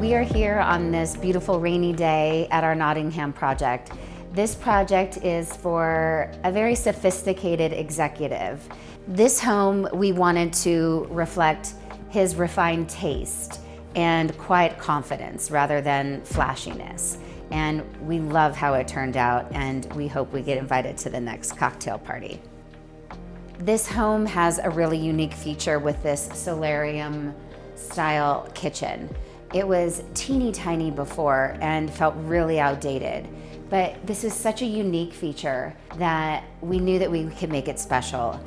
We are here on this beautiful rainy day at our Nottingham project. This project is for a very sophisticated executive. This home, we wanted to reflect his refined taste and quiet confidence rather than flashiness. And we love how it turned out, and we hope we get invited to the next cocktail party. This home has a really unique feature with this Solarium style kitchen. It was teeny tiny before and felt really outdated, but this is such a unique feature that we knew that we could make it special.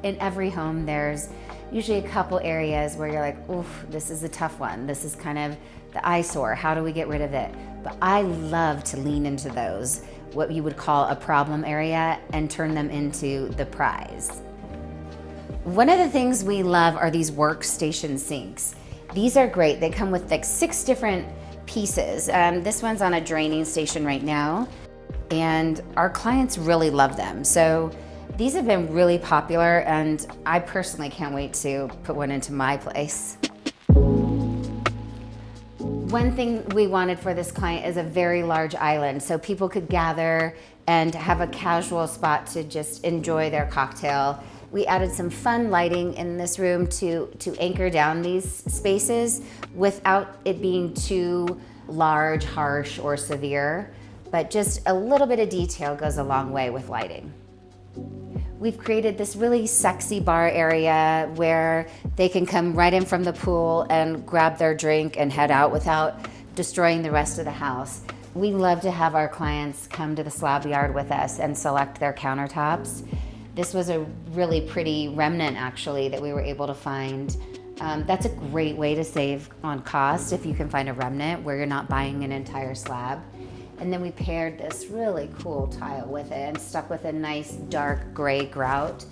In every home, there's usually a couple areas where you're like, oof, this is a tough one. This is kind of the eyesore. How do we get rid of it? But I love to lean into those, what you would call a problem area, and turn them into the prize. One of the things we love are these workstation sinks. These are great. They come with like 6 different pieces. This one's on a draining station right now, and our clients really love them. So these have been really popular, and I personally can't wait to put one into my place. One thing we wanted for this client is a very large island so people could gather and have a casual spot to just enjoy their cocktail. We added some fun lighting in this room to anchor down these spaces without it being too large, harsh, or severe, but just a little bit of detail goes a long way with lighting. We've created this really sexy bar area where they can come right in from the pool and grab their drink and head out without destroying the rest of the house. We love to have our clients come to the slab yard with us and select their countertops. This was a really pretty Remnant, actually, that we were able to find. That's a great way to save on cost if you can find a Remnant where you're not buying an entire slab. And then we paired this really cool tile with it and stuck with a nice dark gray grout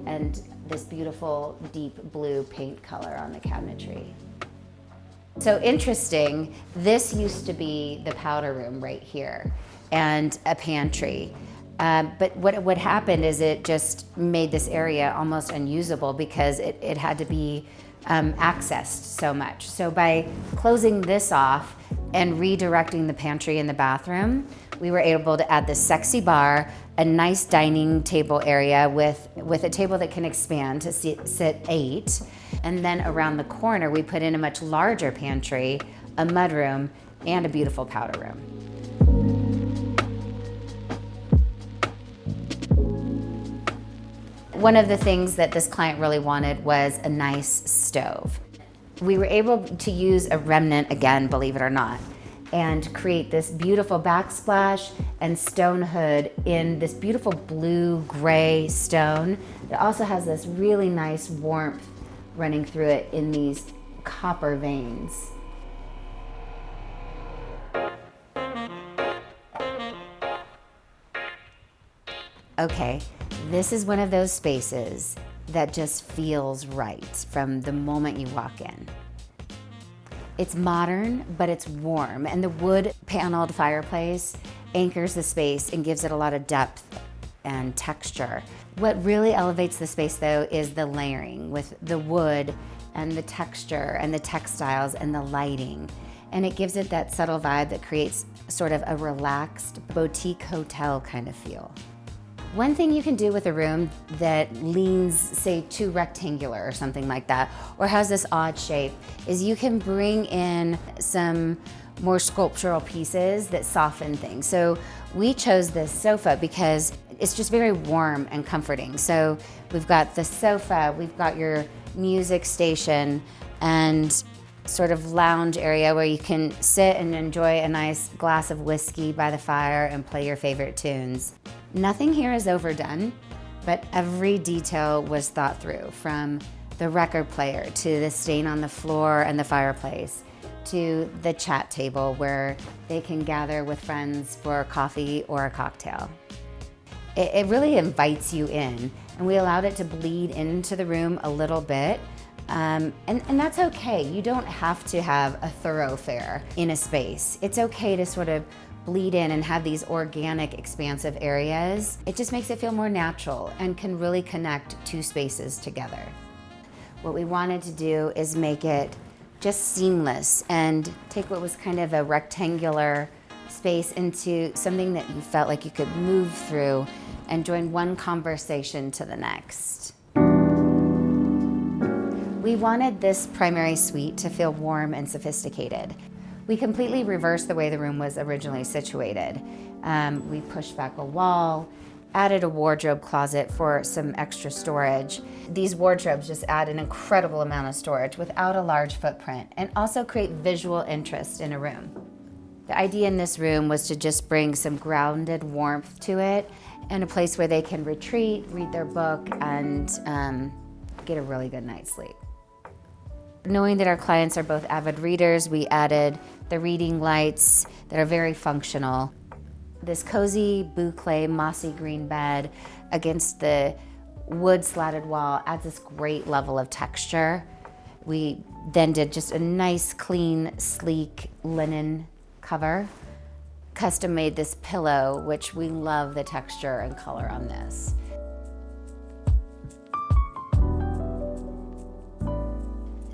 and this beautiful deep blue paint color on the cabinetry. So interesting, this used to be the powder room right here and a pantry. But what happened is it just made this area almost unusable because it had to be accessed so much. So by closing this off and redirecting the pantry and the bathroom, we were able to add this sexy bar, a nice dining table area with a table that can expand to sit 8. And then around the corner, we put in a much larger pantry, a mudroom, and a beautiful powder room. One of the things that this client really wanted was a nice stove. We were able to use a Remnant again, believe it or not, and create this beautiful backsplash and stone hood in this beautiful blue-gray stone. It also has this really nice warmth running through it in these copper veins. Okay, this is one of those spaces that just feels right from the moment you walk in. It's modern, but it's warm, and the wood paneled fireplace anchors the space and gives it a lot of depth and texture. What really elevates the space, though, is the layering with the wood and the texture and the textiles and the lighting. And it gives it that subtle vibe that creates sort of a relaxed boutique hotel kind of feel. One thing you can do with a room that leans, say, too rectangular or something like that, or has this odd shape, is you can bring in some more sculptural pieces that soften things. So we chose this sofa because it's just very warm and comforting. So we've got the sofa, we've got your music station, and sort of lounge area where you can sit and enjoy a nice glass of whiskey by the fire and play your favorite tunes. Nothing here is overdone, but every detail was thought through, from the record player to the stain on the floor and the fireplace to the chat table where they can gather with friends for coffee or a cocktail. It really invites you in, and we allowed it to bleed into the room a little bit. And that's okay. You don't have to have a thoroughfare in a space. It's okay to sort of bleed in and have these organic, expansive areas. It just makes it feel more natural and can really connect 2 spaces together. What we wanted to do is make it just seamless and take what was kind of a rectangular space into something that you felt like you could move through and join one conversation to the next. We wanted this primary suite to feel warm and sophisticated. We completely reversed the way the room was originally situated. We pushed back a wall, added a wardrobe closet for some extra storage. These wardrobes just add an incredible amount of storage without a large footprint and also create visual interest in a room. The idea in this room was to just bring some grounded warmth to it and a place where they can retreat, read their book, and get a really good night's sleep. Knowing that our clients are both avid readers, we added the reading lights that are very functional. This cozy boucle mossy green bed against the wood slatted wall adds this great level of texture. We then did just a nice, clean, sleek linen cover. Custom made this pillow, which we love the texture and color on this.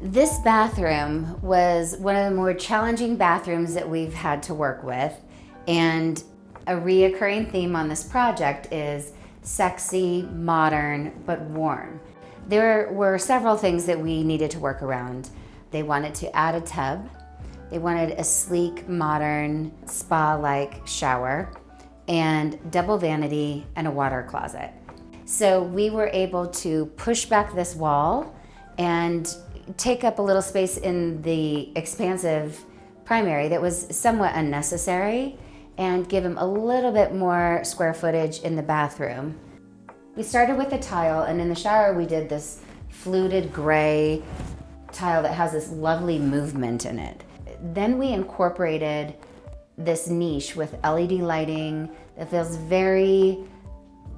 This bathroom was one of the more challenging bathrooms that we've had to work with, and a reoccurring theme on this project is sexy, modern, but warm. There were several things that we needed to work around. They wanted to add a tub. They wanted a sleek, modern, spa-like shower and double vanity and a water closet. So we were able to push back this wall and take up a little space in the expansive primary that was somewhat unnecessary and give them a little bit more square footage in the bathroom. We started with the tile, and in the shower we did this fluted gray tile that has this lovely movement in it. Then we incorporated this niche with LED lighting that feels very,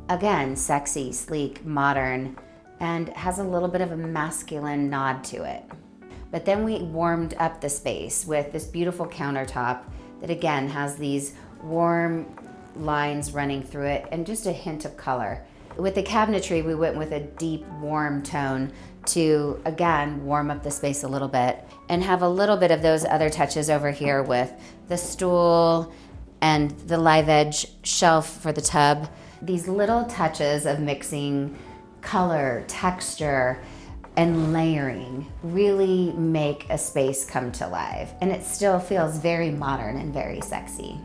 again, sexy, sleek, modern, and has a little bit of a masculine nod to it. But then we warmed up the space with this beautiful countertop that again has these warm lines running through it and just a hint of color. With the cabinetry, we went with a deep, warm tone to, again, warm up the space a little bit and have a little bit of those other touches over here with the stool and the live edge shelf for the tub. These little touches of mixing color, texture, and layering really make a space come to life. And it still feels very modern and very sexy.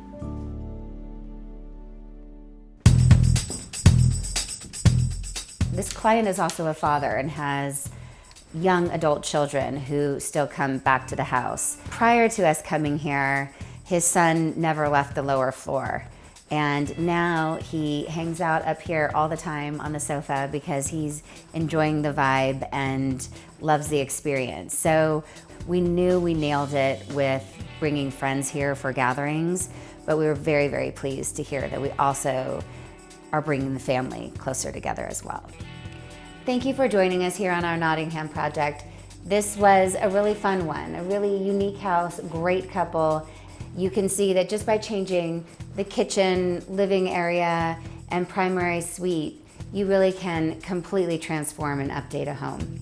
This client is also a father and has young adult children who still come back to the house. Prior to us coming here, his son never left the lower floor. And now he hangs out up here all the time on the sofa because he's enjoying the vibe and loves the experience. So we knew we nailed it with bringing friends here for gatherings, but we were very, very pleased to hear that we also are bringing the family closer together as well. Thank you for joining us here on our Nottingham project. This was a really fun one, a really unique house, great couple. You can see that just by changing the kitchen, living area, and primary suite, you really can completely transform and update a home.